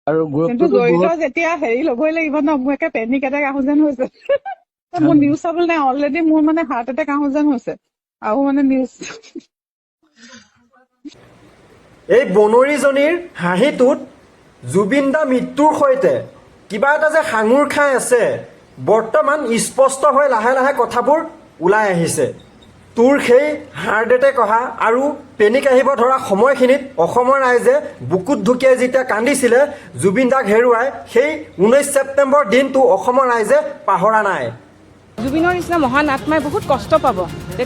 আৰু কিন্তু জড়িত যেতিয়া হেৰি ল'বই লাগিব ন, মোৰ একে পেনিক এটেক আহো যেন হৈছে। মোৰ নিউজ চাবলৈ নাই, অলৰেডি মোৰ মানে হাৰ্ট এটেক আহো যেন হৈছে আৰু মানে নিউজ। এই বনৰীজনীৰ হাঁহিটোত জুবিন দা মৃত্যুৰ সৈতে কিবা এটা যে সাঙুৰ খাই আছে, বৰ্তমান স্পষ্ট হৈ লাহে লাহে কথাবোৰ ওলাই আহিছে। তোৰ সেই হাৰ্ট এটেক অহা আৰু পেনিক আহিব ধৰা সময়খিনিত অসমৰ ৰাইজে বুকুত ঢুকিয়াই যেতিয়া কান্দিছিলে জুবিন দাক হেৰুৱাই, সেই 19 ছেপ্টেম্বৰ দিনটো অসমৰ ৰাইজে পাহৰা নাই। জুবিনৰ নিচিনা মহান আত্মাই বহুত কষ্ট পাব যে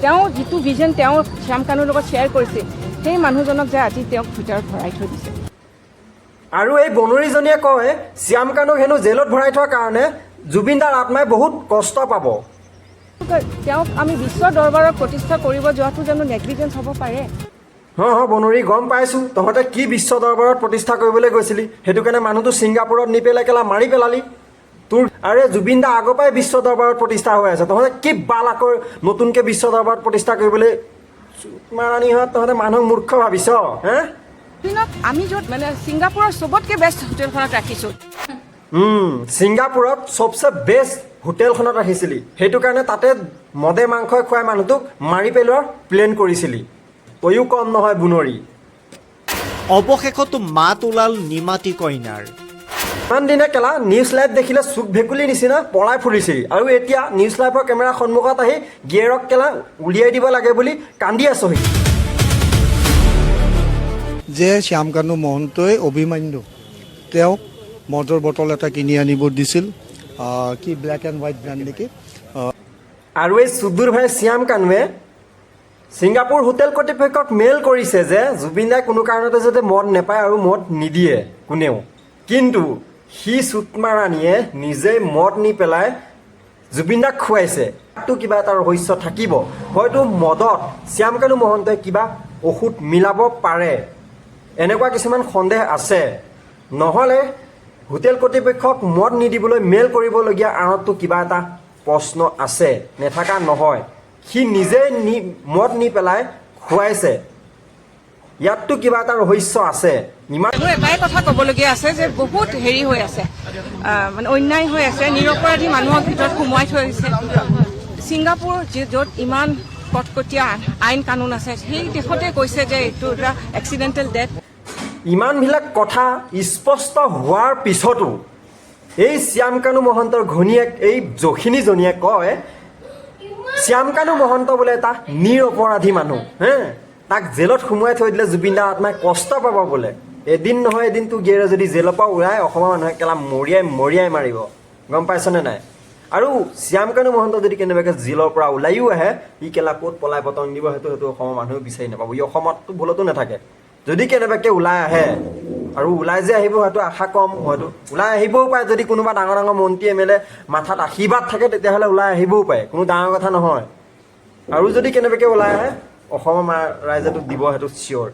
তেওঁ যিটো ভিজন তেওঁ শ্যাম কানুৰ লগত শ্বেয়াৰ কৰিছিল, সেই মানুহজনক যে আজি তেওঁক ভিতৰত ভৰাই থৈ দিছে। আৰু এই বনৰীজনীয়ে কয় শ্যাম কানুক হেনো জেলত ভৰাই থোৱাৰ কাৰণে জুবিন দাৰ আত্মাই বহুত কষ্ট পাব। তেওঁক আমি বিশ্ব দৰবাৰত প্ৰতিষ্ঠা কৰিব যোৱাটো জানো নেগলিজেঞ্চ হ'ব পাৰে? বনৰী গম পাইছোঁ, তহঁতে কি বিশ্ব দৰবাৰত প্ৰতিষ্ঠা কৰিবলৈ গৈছিলি, সেইটো কাৰণে মানুহটো ছিংগাপুৰত নি পেলাই কেলা মাৰি পেলালি। তোৰ আৰে জুবিন দা আগৰ পৰাই বিশ্ব দৰবাৰত প্ৰতিষ্ঠা হৈ আছে, তহঁতে কি বাল আকৌ নতুনকৈ বিশ্ব দৰবাৰত প্ৰতিষ্ঠা কৰিবলৈ মাৰাণীহঁত তহঁতে মানুহক মূৰ্খ ভাবিছ। হে আমি য'ত মানে ছিংগাপুৰৰ চবতকৈ বেষ্ট হোটেলখনত ৰাখিছোঁ। ছিংগাপুৰত চবচে বেষ্ট হোটেলখনত ৰাখিছিলি, সেইটো কাৰণে তাতে মদে মাংসই খুৱাই মানুহটোক মাৰি পেলোৱাৰ প্লেন কৰিছিলি। তয়ো কম নহয় বুনৰী। অৱশেষতো মাত ওলাল নিমাতী কইনাৰ। ইমান দিনে কেলা নিউজ লাইভ দেখিলে চুক ভেকুলিৰ নিচিনা পলাই ফুৰিছিলি, আৰু এতিয়া নিউজ লাইভৰ কেমেৰাৰ সন্মুখত আহি গিয়েৰক কেলা উলিয়াই দিব লাগে বুলি কান্দি আছহি। যে শ্যাম কানু মহন্তই অভিমান্যু তেওঁক মদৰ বটল এটা কিনি আনিব দিছিল, কি ব্লেক এণ্ড হোৱাইট ব্ৰেণ্ড নেকি। আৰু এই চুদুৰ ভাই শ্যাম কানুৱে ছিংগাপুৰ হোটেল কৰ্তৃপক্ষক মেইল কৰিছে যে জুবিন দাই কোনো কাৰণতে যাতে মদ নেপায় আৰু মদ নিদিয়ে কোনেও, কিন্তু সি চুটমাৰাণীয়ে নিজেই মদ নি পেলাই জুবিন দাক খুৱাইছে। তাতো কিবা এটা ৰহস্য থাকিব, হয়তো মদত শ্যাম কানু মহন্তই কিবা ঔষধ মিলাব পাৰে, এনেকুৱা কিছুমান সন্দেহ আছে। নহ'লে হোটেল কৰ্তৃপক্ষক মদ নিদিবলৈ মেইল কৰিবলগীয়া আঁৰততো কিবা এটা প্ৰশ্ন আছে, নেথাকা নহয়। সি নিজেই মদ নি পেলাই খুৱাইছে, ইয়াততো কিবা এটা ৰহস্য আছে। মোৰ এটাই কথা ক'বলগীয়া আছে যে বহুত হেৰি হৈ আছে, মানে অন্যায় হৈ আছে, নিৰপৰাধী মানুহক ভিতৰত সোমোৱাই থৈ দিছে। ছিংগাপুৰ য'ত ইমান কটকটীয়া আইন কানুন আছে, সেই দেশতে কৈছে যে এইটো এটা এক্সিডেণ্টেল ডেথ। ইমানবিলাক কথা স্পষ্ট হোৱাৰ পিছতো এই শ্যাম কানু মহন্তৰ ঘৈণীয়েক এই যখিনীজনীয়ে কয় শ্যাম কানু মহন্ত বোলে এটা নিৰপৰাধী মানুহ, তাক জেলত সোমোৱাই থৈ দিলে জুবিন দাৰ আত্মাই কষ্ট পাব বোলে। এদিন নহয় এদিনটো গিয়েৰে যদি জেলৰ পৰা ওলাই অসমৰ মানুহে কেলা মৰিয়াই মাৰিব, গম পাইছনে নাই। আৰু শ্যাম কানু মহন্ত যদি কেনেবাকৈ জেলৰ পৰা ওলাইও আহে, ই কেলা ক'ত পলাই পতং দিব সেইটো অসমৰ মানুহেও বিচাৰি নাপাব। ই অসমততো ভুলতো নাথাকে। যদি কেনেবাকৈ ওলাই আহে, আৰু ওলাই যে আহিব হয়তো আশা কম, হয়তো ওলাই আহিবও পাৰে। যদি কোনোবা ডাঙৰ ডাঙৰ মন্ত্ৰী MLA মাথাত আশীৰ্বাদ থাকে তেতিয়াহ'লে ওলাই আহিবও পাৰে, কোনো ডাঙৰ কথা নহয়। আৰু যদি কেনেবাকৈ ওলাই আহে অসমৰ ৰাইজেতো দিব, সেইটো চিয়'ৰ।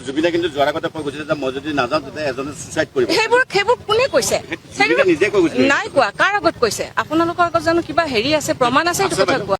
জুবিনে কিন্তু যোৱাৰ আগতে কৈ গৈছিলে যে মই যদি নাযাওঁ তেতিয়া এজনে ছুইচাইড কৰিব। সেইবোৰ কোনে কৈছে? নিজে কৈ গৈছিলে। নাই কোৱা। কাৰ আগত কৈছে? আপোনালোকৰ আগত জানো কিবা হেৰি আছে, প্ৰমাণ আছে? এইটো কথা কোৱা।